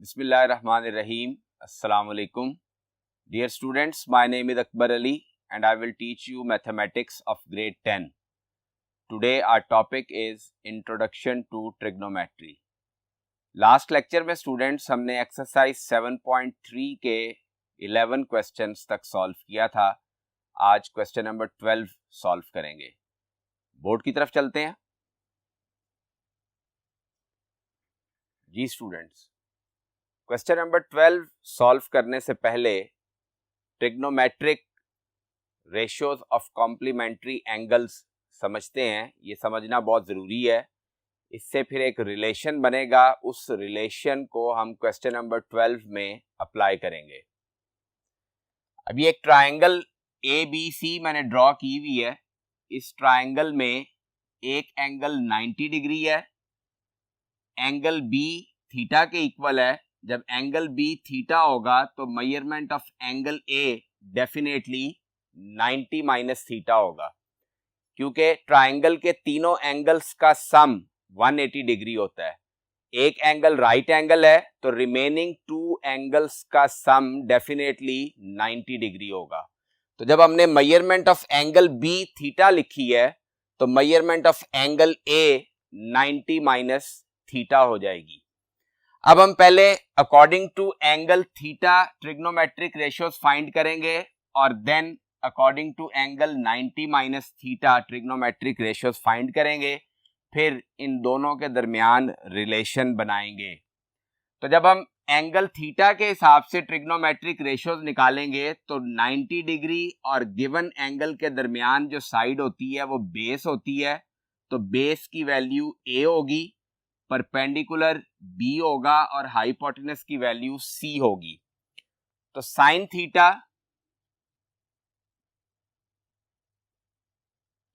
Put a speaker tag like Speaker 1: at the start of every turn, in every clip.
Speaker 1: Bismillahirrahmanirrahim. Assalamu alaikum. Dear students, my name is Akbar Ali and I will teach you mathematics of grade 10. Today our topic is Introduction to Trigonometry. Last lecture में students हमने exercise 7.3 के 11 questions तक solve किया था. आज question number 12 solve करेंगे. Board की तरफ चलते हैं. जी स्टूडेंट्स, क्वेश्चन नंबर 12 सॉल्व करने से पहले trigonometric ratios of complementary angles समझते हैं. ये समझना बहुत ज़रूरी है. इससे फिर एक रिलेशन बनेगा, उस रिलेशन को हम क्वेश्चन नंबर 12 में अप्लाई करेंगे. अभी एक ट्रायंगल ABC मैंने ड्रॉ की हुई है. इस ट्रायंगल में एक एंगल 90 डिग्री है, एंगल B थीटा के इक्वल है. जब एंगल B थीटा होगा तो measurement of angle A definitely 90 minus theta होगा, क्योंकि ट्रायंगल के तीनों एंगल्स का सम 180 डिग्री होता है. एक एंगल राइट एंगल है तो रिमेनिंग टू एंगल्स का सम डेफिनेटली 90 डिग्री होगा. तो जब हमने measurement of angle B theta लिखी है तो measurement of angle A 90 minus theta हो जाएगी. अब हम पहले according to angle theta trigonometric ratios find करेंगे और then according to angle 90 minus theta trigonometric ratios find करेंगे. फिर इन दोनों के दरमियान रिलेशन बनाएंगे. तो जब हम एंगल थीटा के हिसाब से ट्रिग्नोमेट्रिक रेशियोज निकालेंगे तो 90 डिग्री और गिवन एंगल के दरमियान जो साइड होती है वो बेस होती है. तो बेस की वैल्यू A होगी, परपेंडिकुलर B होगा और हाइपोटेनस की वैल्यू C होगी. तो साइन थीटा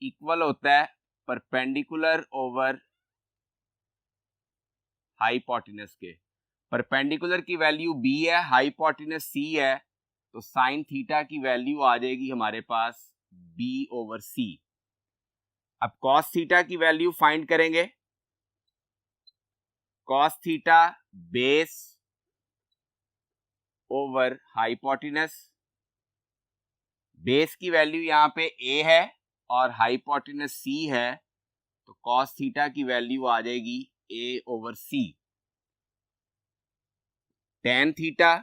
Speaker 1: इक्वल होता है परपेंडिकुलर ओवर हाइपोटेनस के. परपेंडिकुलर की वैल्यू B है, हाइपोटेनस C है, तो साइन थीटा की वैल्यू आ जाएगी हमारे पास B ओवर C. अब कॉस थीटा की वैल्यू फाइंड करेंगे. Cos theta base over hypotenuse. Base की वैल्यू यहाँ पे A है और हाइपोटेनस C है, तो कॉस थीटा की वैल्यू आ जाएगी A over C. Tan theta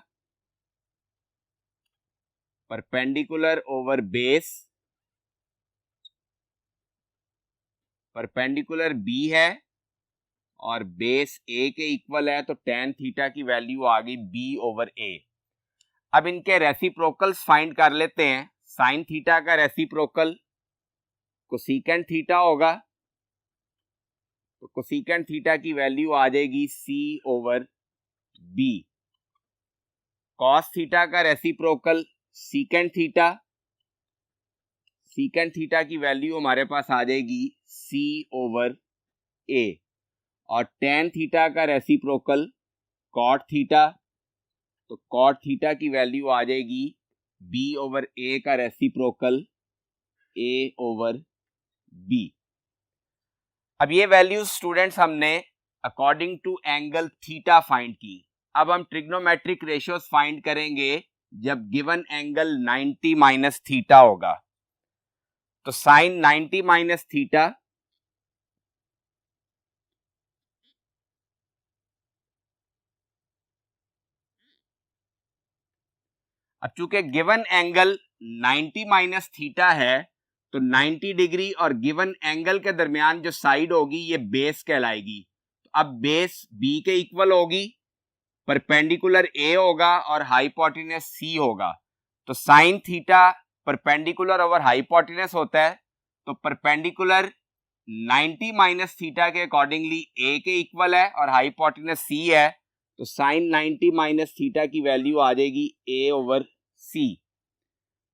Speaker 1: perpendicular over base, perpendicular B है और बेस A के इक्वल है, तो टेन थीटा की वैल्यू आ गई B ओवर A. अब इनके रेसिप्रोकल्स फाइंड कर लेते हैं. साइन थीटा का रेसिप्रोकल कोसेकेंट थीटा होगा, तो कोसेकेंट थीटा की वैल्यू आ जाएगी C over B. Cos theta का reciprocal secant theta, secant theta की वैल्यू हमारे पास आ जाएगी C ओवर A. और टेन थीटा का रेसिप्रोकल कॉट थीटा, तो कॉट थीटा की वैल्यू आ जाएगी B ओवर A का रेसिप्रोकल A ओवर B. अब ये वैल्यूज स्टूडेंट्स हमने according to angle theta find की. अब हम ट्रिग्नोमेट्रिक रेशियोज फाइंड करेंगे जब गिवन एंगल 90 माइनस थीटा होगा. तो साइन 90 माइनस थीटा अब चूंकि गिवन एंगल 90 माइनस थीटा है तो 90 डिग्री और गिवन एंगल के दरमियान जो साइड होगी ये बेस कहलाएगी. अब बेस B के इक्वल होगी, परपेंडिकुलर A होगा और हाइपोटेनस C होगा. तो sine theta perpendicular over hypotenuse होता है, तो परपेंडिकुलर 90 माइनस थीटा के अकॉर्डिंगली A के इक्वल है और हाइपोटेनस C है, तो साइन 90 माइनस थीटा की वैल्यू आ जाएगी A ओवर C.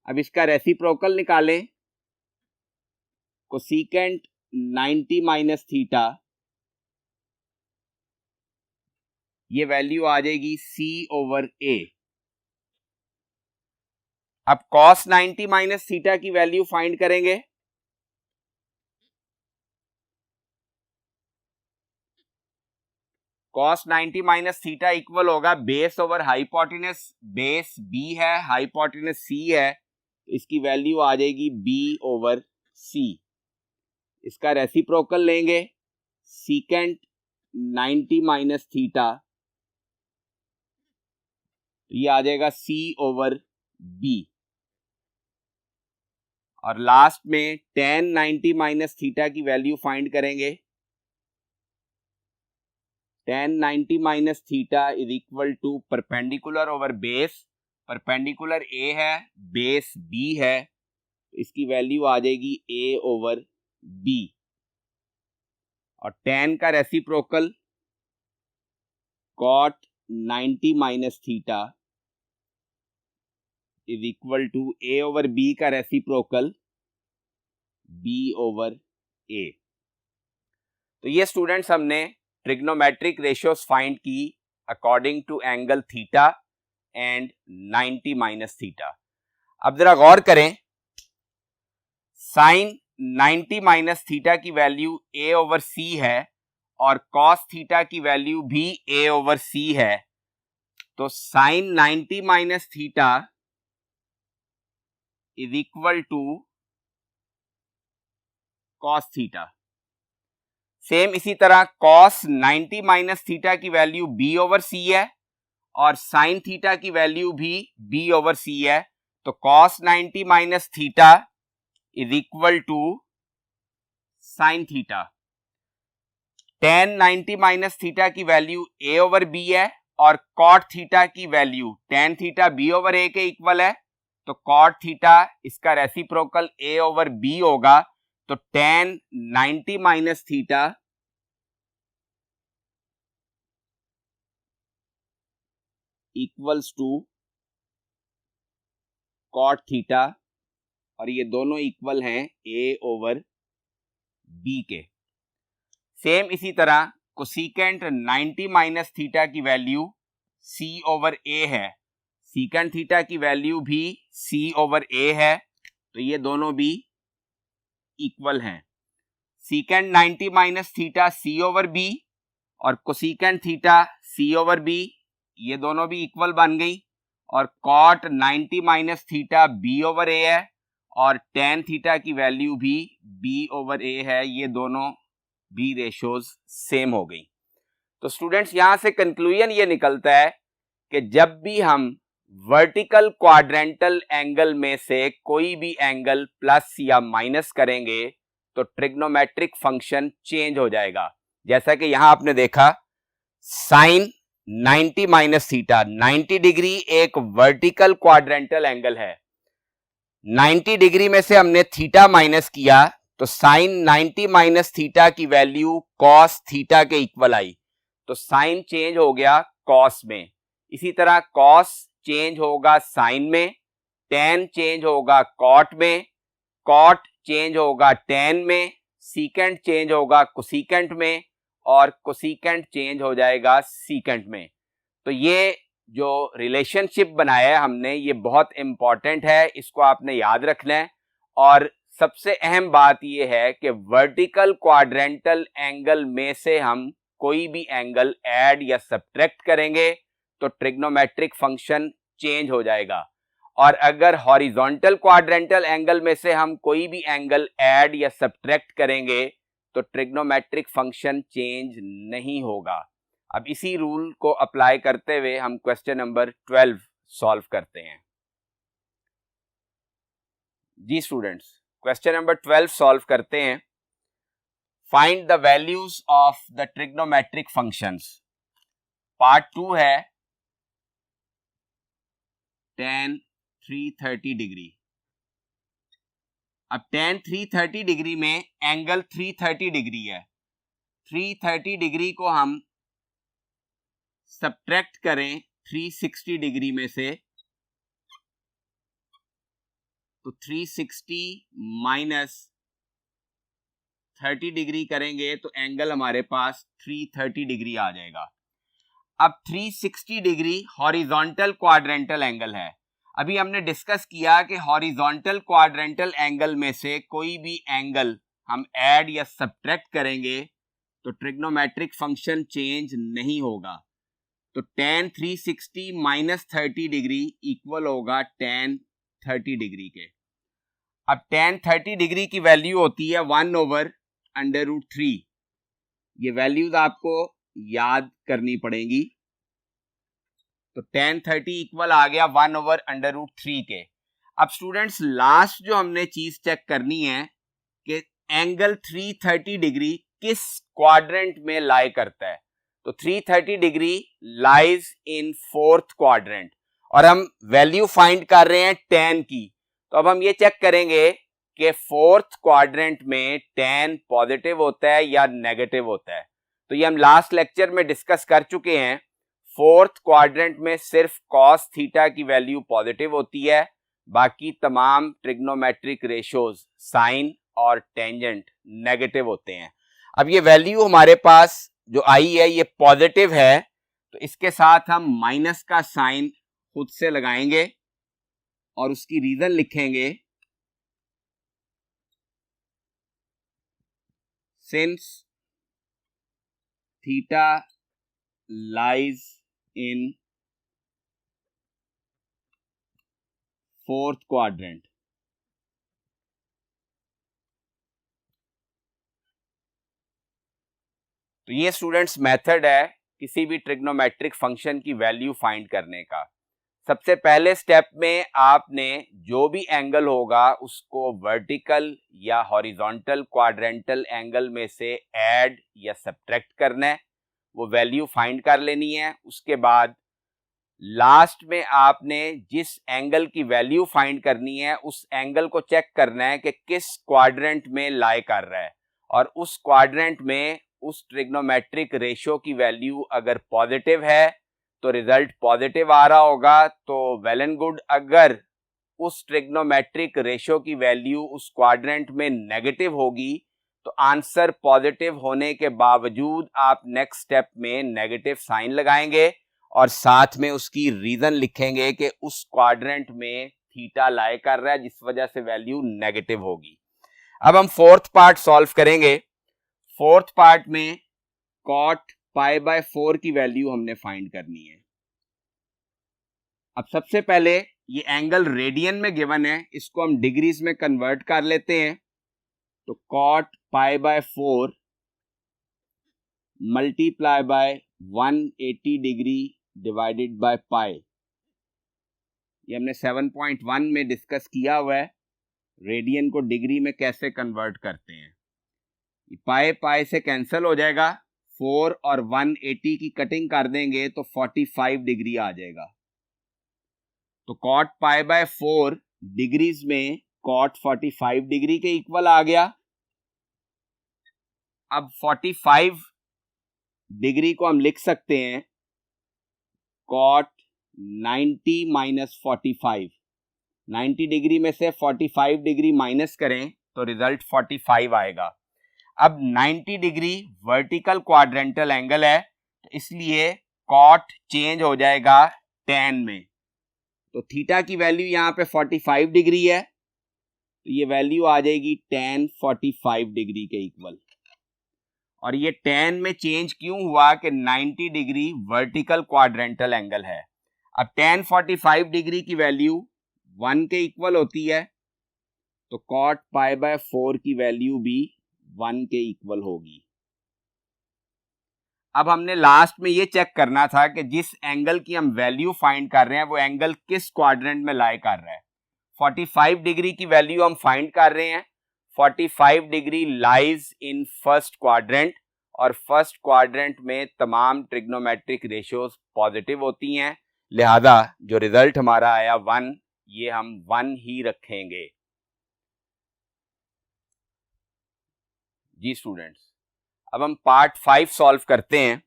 Speaker 1: अब इसका रेसिप्रोकल निकालें. कोसेकेंट 90 माइनस थीटा, ये वैल्यू आ जाएगी C ओवर A. अब cos 90 माइनस थीटा की वैल्यू फाइंड करेंगे. cos 90 माइनस थीटा इक्वल होगा base over hypotenuse, base b है, हाइपोटेनस c है, इसकी वैल्यू आ जाएगी b ओवर c। इसका रेसिप्रोकल लेंगे, सीकेंट 90 माइनस थीटा, ये आ जाएगा c ओवर b। और लास्ट में tan 90 माइनस थीटा की वैल्यू फाइंड करेंगे। tan 90 minus theta is equal to perpendicular over base, perpendicular a है, बेस b है, इसकी वैल्यू आ जाएगी a ओवर b। और tan का reciprocal cot 90 minus theta is equal to a over b का रेसिप्रोकल b ओवर a। तो ये स्टूडेंट्स हमने ट्रिग्नोमेट्रिक रेशियोज फाइंड की according to angle theta and 90 minus theta. अब जरा गौर करें, साइन 90 माइनस थीटा की वैल्यू a ओवर c है और cos थीटा की वैल्यू भी a ओवर c है, तो sine 90 minus theta is equal to cos theta. Same इसी तरह cos 90 माइनस थीटा की वैल्यू b ओवर c है और साइन थीटा की वैल्यू भी b ओवर c है, तो cos 90 minus theta is equal to sine theta. tan 90 minus theta की वैल्यू a ओवर b है और cot थीटा की value tan theta b over a के इक्वल है, तो cot थीटा इसका रेसिप्रोकल a ओवर b होगा, तो tan 90 minus theta equals to cot theta, और ये दोनों इक्वल हैं a ओवर b के। सेम इसी तरह कोसिकेंट 90 माइनस थीटा की वैल्यू c ओवर a है, सीकेंट थीटा की वैल्यू भी c ओवर a है, तो ये दोनों भी इक्वल हैं। Secant 90 minus theta c over b और cosecant theta c over b, ये दोनों भी इक्वल बन गई। और cot 90 minus theta b over a है और tan थीटा की वैल्यू भी b ओवर a है, ये दोनों भी रेशियोज सेम हो गई। तो स्टूडेंट्स यहां से कंक्लूजन ये निकलता है कि जब भी हम वर्टिकल क्वाड्रेंटल एंगल में से कोई भी एंगल प्लस या माइनस करेंगे तो ट्रिग्नोमेट्रिक फंक्शन चेंज हो जाएगा। जैसा कि यहां आपने देखा साइन 90 माइनस थीटा, 90 डिग्री एक वर्टिकल क्वाड्रेंटल एंगल है, 90 डिग्री में से हमने थीटा माइनस किया तो साइन 90 माइनस थीटा की वैल्यू कॉस थीटा के इक्वल आई, तो साइन चेंज हो गया कॉस में। इसी तरह कॉस चेंज होगा साइन में, टेन चेंज होगा कॉट में, कॉट चेंज होगा टेन में, सीकेंट चेंज होगा कोसिकेंट में और कोसिकेंट चेंज हो जाएगा सीकेंट में। तो ये जो रिलेशनशिप बनाया है हमने, ये बहुत इंपॉर्टेंट है, इसको आपने याद रखना है। और सबसे अहम बात यह है कि वर्टिकल क्वाड्रेंटल एंगल में से हम कोई भी एंगल ऐड या सब्ट्रैक्ट करेंगे तो ट्रिग्नोमेट्रिक फंक्शन चेंज हो जाएगा, और अगर हॉरिजॉन्टल क्वाड्रेंटल एंगल में से हम कोई भी एंगल ऐड या सब्ट्रैक्ट करेंगे तो ट्रिग्नोमेट्रिक फंक्शन चेंज नहीं होगा। अब इसी रूल को अप्लाई करते हुए हम क्वेश्चन नंबर 12 सॉल्व करते हैं। जी स्टूडेंट्स, क्वेश्चन नंबर 12 सॉल्व करते हैं। Find the values of the trigonometric functions. Part 2 है tan 330 डिग्री। अब tan 330 डिग्री में एंगल 330 डिग्री है, 330 डिग्री को हम सब्ट्रैक्ट करें 360 डिग्री में से तो 360 माइनस 30 डिग्री करेंगे तो एंगल हमारे पास 330 डिग्री आ जाएगा। अब 360 डिग्री हॉरिजॉन्टल क्वाड्रेंटल एंगल है। अभी हमने डिस्कस किया कि हॉरिजॉन्टल क्वाड्रेंटल एंगल में से कोई भी एंगल हम ऐड या सब्ट्रैक्ट करेंगे तो ट्रिग्नोमेट्रिक फंक्शन चेंज नहीं होगा। तो tan 360 माइनस 30 डिग्री इक्वल होगा tan 30 डिग्री के। अब tan 30 डिग्री की वैल्यू होती है 1/√3। ये वैल्यूज आपको याद करनी पड़ेगी। तो tan 30 इक्वल आ गया 1/√3 के। अब स्टूडेंट्स लास्ट जो हमने चीज चेक करनी है कि एंगल 330 डिग्री किस क्वाड्रेंट में लाई करता है। तो 330 degree lies in fourth quadrant और हम वैल्यू फाइंड कर रहे हैं tan की। तो अब हम ये चेक करेंगे कि फोर्थ क्वाड्रेंट में tan पॉजिटिव होता है या नेगेटिव होता है। तो ये हम लास्ट लेक्चर में डिस्कस कर चुके हैं। फोर्थ क्वाड्रेंट में सिर्फ cos थीटा की वैल्यू पॉजिटिव होती है, बाकी तमाम ट्रिग्नोमेट्रिक रेशियोज साइन और टेंजेंट नेगेटिव होते हैं। अब ये वैल्यू हमारे पास जो आई है ये पॉजिटिव है, तो इसके साथ हम माइनस का साइन खुद से लगाएंगे और उसकी रीजन लिखेंगे। Since theta lies in fourth quadrant, तो ये स्टूडेंट्स मेथड है किसी भी ट्रिग्नोमेट्रिक फंक्शन की वैल्यू फाइंड करने का। सबसे पहले स्टेप में आपने जो भी एंगल होगा उसको वर्टिकल या हॉरिजॉन्टल क्वाड्रेंटल एंगल में से ऐड या सब्ट्रैक्ट करना है, वो वैल्यू फाइंड कर लेनी है। उसके बाद लास्ट में आपने जिस एंगल की वैल्यू फाइंड करनी है उस एंगल को चेक करना है कि किस क्वाड्रेंट में लाई कर रहा है, और उस क्वाड्रेंट में उस ट्रिग्नोमेट्रिक रेशियो की वैल्यू अगर पॉजिटिव है तो रिजल्ट पॉजिटिव आ रहा होगा, तो वेल एंड गुड। अगर उस ट्रिग्नोमेट्रिक रेशियो की वैल्यू उस क्वाड्रेंट में नेगेटिव होगी तो आंसर पॉजिटिव होने के बावजूद आप नेक्स्ट स्टेप में नेगेटिव साइन लगाएंगे और साथ में उसकी रीजन लिखेंगे कि उस क्वाड्रेंट में थीटा लाई कर रहा है जिस वजह से वैल्यू नेगेटिव होगी। अब हम फोर्थ पार्ट सॉल्व करेंगे। फोर्थ पार्ट में cot π/4 की वैल्यू हमने फाइंड करनी है। अब सबसे पहले ये एंगल रेडियन में गिवन है, इसको हम डिग्रीज में कन्वर्ट कर लेते हैं। तो cot π/4 multiply by 180 degree divided by pi, ये हमने 7.1 में डिस्कस किया हुआ है रेडियन को डिग्री में कैसे कन्वर्ट करते हैं। पाई पाई से कैंसिल हो जाएगा, 4 और 180 की कटिंग कर देंगे तो 45 डिग्री आ जाएगा। तो cot π/4 डिग्रीज में cot 45 डिग्री के इक्वल आ गया। अब 45 डिग्री को हम लिख सकते हैं cot 90 माइनस 45। 90 डिग्री में से 45 डिग्री माइनस करें तो रिजल्ट 45 आएगा। अब 90 डिग्री वर्टिकल क्वाड्रेंटल एंगल है, तो इसलिए cot चेंज हो जाएगा tan में। तो थीटा की वैल्यू यहां पे 45 डिग्री है, तो ये वैल्यू आ जाएगी tan 45 डिग्री के इक्वल। और ये tan में चेंज क्यों हुआ कि 90 डिग्री वर्टिकल क्वाड्रेंटल एंगल है। अब tan 45 डिग्री की वैल्यू 1 के इक्वल होती है, तो cot π/4 की वैल्यू भी 1 के इक्वल होगी। अब हमने लास्ट में ये चेक करना था कि जिस एंगल की हम वैल्यू फाइंड कर रहे हैं वो एंगल किस क्वाड्रेंट में लाई कर रहा है। 45 डिग्री की वैल्यू हम फाइंड कर रहे हैं। 45 degree lies in first quadrant, और फर्स्ट क्वाड्रेंट में तमाम ट्रिग्नोमेट्रिक रेशियोज पॉजिटिव होती हैं, लिहाजा जो रिजल्ट हमारा आया 1, ये हम 1 ही रखेंगे। जी स्टूडेंट्स, अब हम पार्ट 5 सॉल्व करते हैं।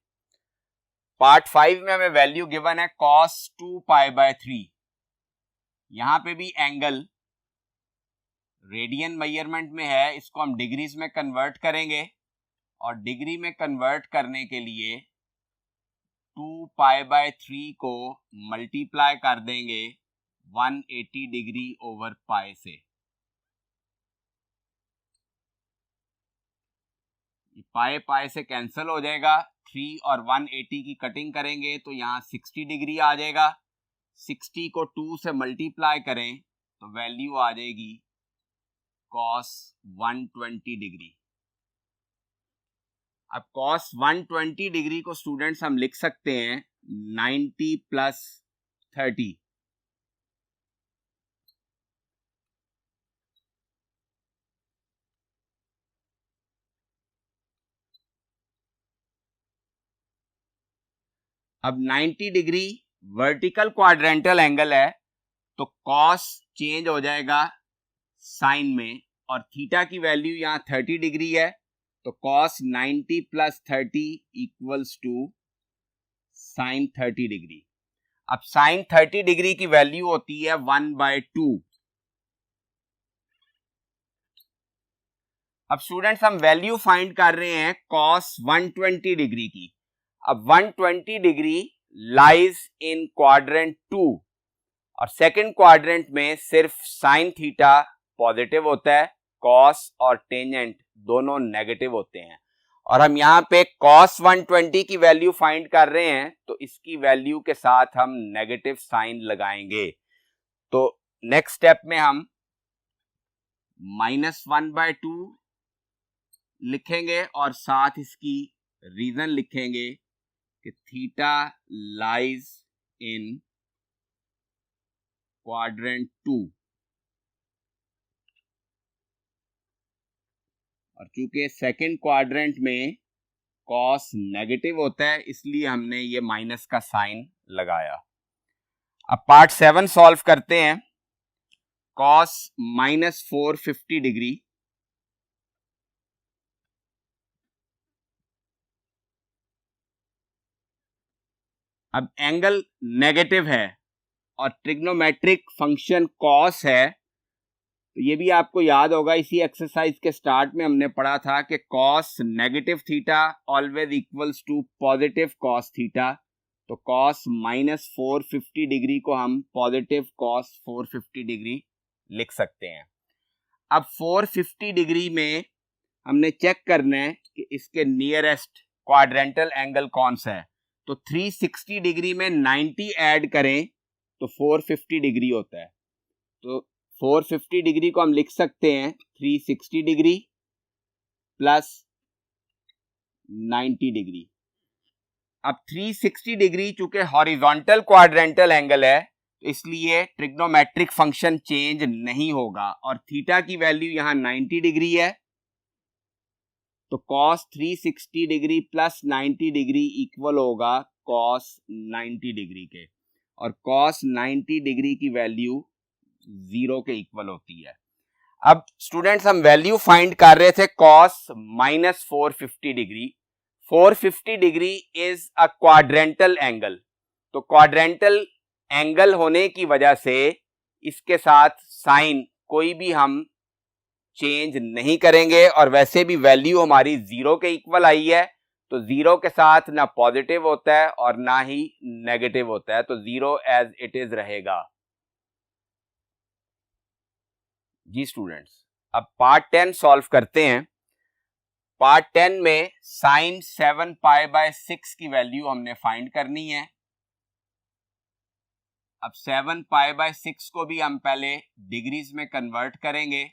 Speaker 1: पार्ट 5 में हमें वैल्यू गिवन है cos 2π/3। यहां पे भी एंगल रेडियन मेजरमेंट में है, इसको हम डिग्रीज में कन्वर्ट करेंगे और डिग्री में कन्वर्ट करने के लिए 2π/3 को मल्टीप्लाई कर देंगे 180 डिग्री ओवर पाई से। पाई पाई से कैंसिल हो जाएगा, 3 और 180 की कटिंग करेंगे तो यहाँ 60 डिग्री आ जाएगा। 60 को 2 से मल्टीप्लाई करें तो वैल्यू आ जाएगी cos 120 डिग्री। अब cos 120 डिग्री को स्टूडेंट्स हम लिख सकते हैं 90 प्लस 30। अब 90 डिग्री वर्टिकल क्वाड्रेंटल एंगल है तो cos चेंज हो जाएगा साइन में, और थीटा की वैल्यू यहाँ 30 डिग्री है तो cos 90 plus 30 equals to sine 30 degree. अब साइन 30 डिग्री की वैल्यू होती है 1/2। अब स्टूडेंट्स हम वैल्यू फाइंड कर रहे हैं cos 120 डिग्री की। अब 120 डिग्री लाइज इन क्वाड्रेंट 2 और सेकंड क्वाड्रेंट में सिर्फ साइन थीटा पॉजिटिव होता है, cos और टेंजेंट दोनों नेगेटिव होते हैं। और हम यहाँ पे cos 120 की वैल्यू फाइंड कर रहे हैं तो इसकी वैल्यू के साथ हम नेगेटिव साइन लगाएंगे। तो नेक्स्ट स्टेप में हम -1/2 लिखेंगे और साथ इसकी रीजन लिखेंगे कि थीटा लाइज इन क्वाड्रेंट 2, और चूंकि सेकंड क्वाड्रेंट में cos नेगेटिव होता है इसलिए हमने ये माइनस का साइन लगाया। अब पार्ट 7 सॉल्व करते हैं। cos -450 डिग्री, अब एंगल नेगेटिव है और ट्रिग्नोमेट्रिक फंक्शन cos है तो ये भी आपको याद होगा, इसी एक्सरसाइज के स्टार्ट में हमने पढ़ा था कि cos negative theta always equals to positive cos theta. तो cos -450 डिग्री को हम पॉजिटिव cos 450 डिग्री लिख सकते हैं। अब 450 डिग्री में हमने चेक करना है कि इसके नियरेस्ट क्वाड्रेंटल एंगल कौन सा है। तो 360 डिग्री में 90 ऐड करें तो 450 डिग्री होता है। तो 450 डिग्री को हम लिख सकते हैं 360 डिग्री प्लस 90 डिग्री। अब 360 डिग्री चूंकि हॉरिजॉन्टल क्वाड्रेंटल एंगल है तो इसलिए ट्रिग्नोमेट्रिक फंक्शन चेंज नहीं होगा और थीटा की वैल्यू यहां 90 डिग्री है तो cos 360 degree plus 90 degree equal होगा cos 90 डिग्री के, और cos 90 डिग्री की वैल्यू 0 के इक्वल होती है। अब स्टूडेंट्स हम वैल्यू फाइंड कर रहे थे cos -450 degree. 450 degree is a quadrantal angle, तो क्वाड्रेंटल एंगल होने की वजह से इसके साथ साइन कोई भी हम चेंज नहीं करेंगे और वैसे भी वैल्यू हमारी 0 के इक्वल आई है तो 0 के साथ ना पॉजिटिव होता है और ना ही नेगेटिव होता है, तो 0 एज इट इज रहेगा। जी स्टूडेंट्स, अब पार्ट 10 सॉल्व करते हैं। पार्ट 10 में साइन 7π/6 की वैल्यू हमने फाइंड करनी है। अब 7π/6 को भी हम पहले डिग्रीज में कन्वर्ट करेंगे।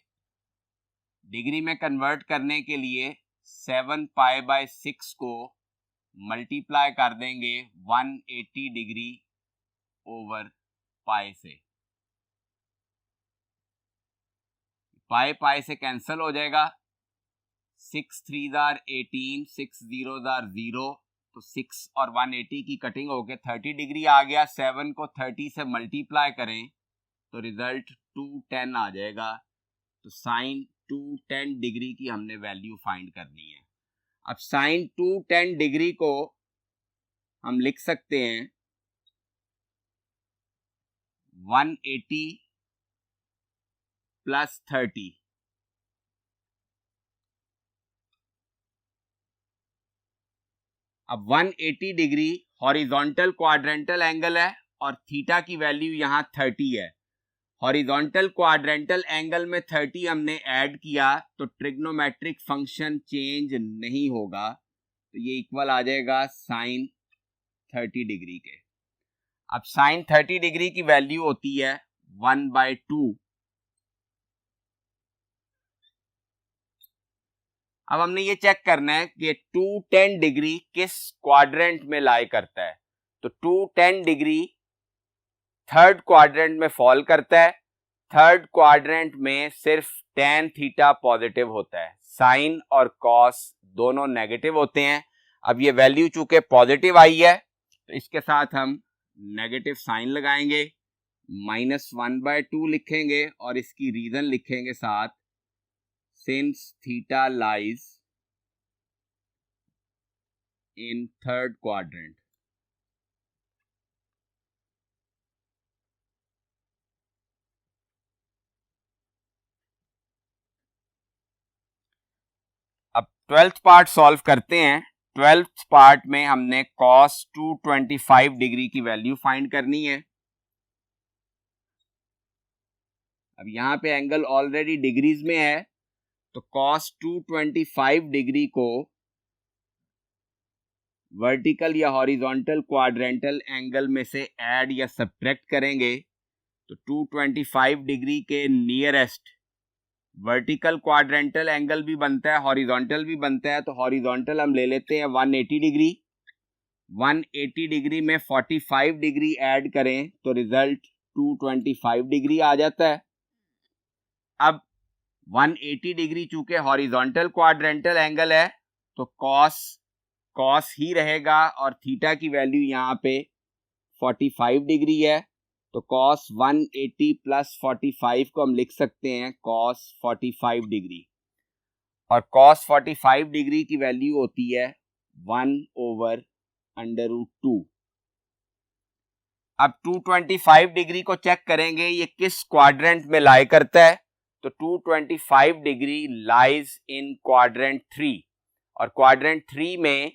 Speaker 1: डिग्री में कन्वर्ट करने के लिए 7π/6 को मल्टीप्लाई कर देंगे 180 डिग्री ओवर पाई से। पाई पाई से कैंसिल हो जाएगा, 6 3 18, 6 0 0, तो 6 और 180 की कटिंग होके 30 डिग्री आ गया। 7 को 30 से मल्टीप्लाई करें तो रिजल्ट 210 आ जाएगा। तो साइन 210 डिग्री की हमने वैल्यू फाइंड करनी है। अब साइन 210 डिग्री को हम लिख सकते हैं 180 प्लस 30। अब 180 डिग्री हॉरिजॉन्टल क्वाड्रेंटल एंगल है और थीटा की वैल्यू यहां 30 है। हॉरिजॉन्टल क्वाड्रेंटल एंगल में 30 हमने ऐड किया तो ट्रिग्नोमेट्रिक फंक्शन चेंज नहीं होगा, तो ये इक्वल आ जाएगा साइन 30 डिग्री के। अब साइन 30 डिग्री की वैल्यू होती है 1/2। अब हमने ये चेक करना है कि 210 डिग्री किस क्वाड्रेंट में लाई करता है। तो 210 डिग्री थर्ड क्वाड्रेंट में फॉल करता है। थर्ड क्वाड्रेंट में सिर्फ tan थीटा पॉजिटिव होता है, साइन और कॉस दोनों नेगेटिव होते हैं। अब ये वैल्यू चूंकि पॉजिटिव आई है तो इसके साथ हम नेगेटिव साइन लगाएंगे, -1/2 लिखेंगे और इसकी रीजन लिखेंगे साथ, since theta lies in third quadrant. अब 12th पार्ट सॉल्व करते हैं। 12th पार्ट में हमने cos 225 डिग्री की वैल्यू फाइंड करनी है। अब यहां पे एंगल ऑलरेडी डिग्रीज में है, तो cos 225 डिग्री को वर्टिकल या हॉरिजॉन्टल क्वाड्रेंटल एंगल में से ऐड या सब्ट्रैक्ट करेंगे तो 225 डिग्री के नियरेस्ट वर्टिकल क्वाड्रेंटल एंगल भी बनता है, हॉरिजॉन्टल भी बनता है। तो हॉरिजॉन्टल हम ले लेते हैं 180 डिग्री। 180 डिग्री में 45 डिग्री ऐड करें तो रिजल्ट 225 डिग्री आ जाता है। अब 180 डिग्री चूंकि हॉरिजॉन्टल क्वाड्रेंटल एंगल है तो कॉस ही रहेगा और थीटा की वैल्यू यहाँ पे 45 डिग्री है, तो cos 180 प्लस 45 को हम लिख सकते हैं cos 45 डिग्री, और cos 45 डिग्री की वैल्यू होती है 1/√2। अब 225 डिग्री को चेक करेंगे ये किस क्वाड्रेंट में लाई करता है। तो 225 डिग्री लाइज इन क्वाड्रेंट 3, और क्वाड्रेंट 3 में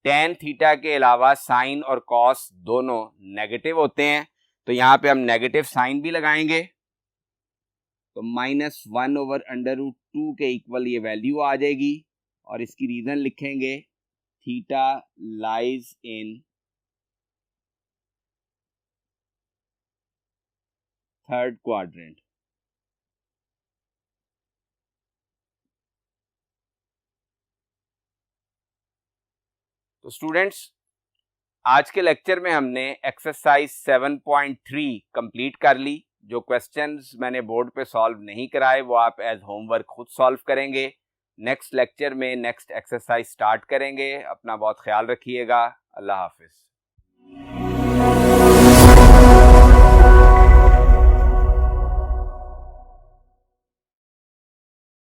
Speaker 1: tan थीटा के अलावा साइन और कॉस दोनों नेगेटिव होते हैं, तो यहां पे हम नेगेटिव साइन भी लगाएंगे, तो -1/√2 के इक्वल ये वैल्यू आ जाएगी, और इसकी रीजन लिखेंगे theta lies in third quadrant. तो स्टूडेंट्स, आज के लेक्चर में हमने एक्सरसाइज 7.3 कंप्लीट कर ली। जो क्वेश्चंस मैंने बोर्ड पे सॉल्व नहीं कराए वो आप एज होमवर्क खुद सॉल्व करेंगे। नेक्स्ट लेक्चर में नेक्स्ट एक्सरसाइज स्टार्ट करेंगे। अपना बहुत ख्याल रखिएगा। अल्लाह हाफिज।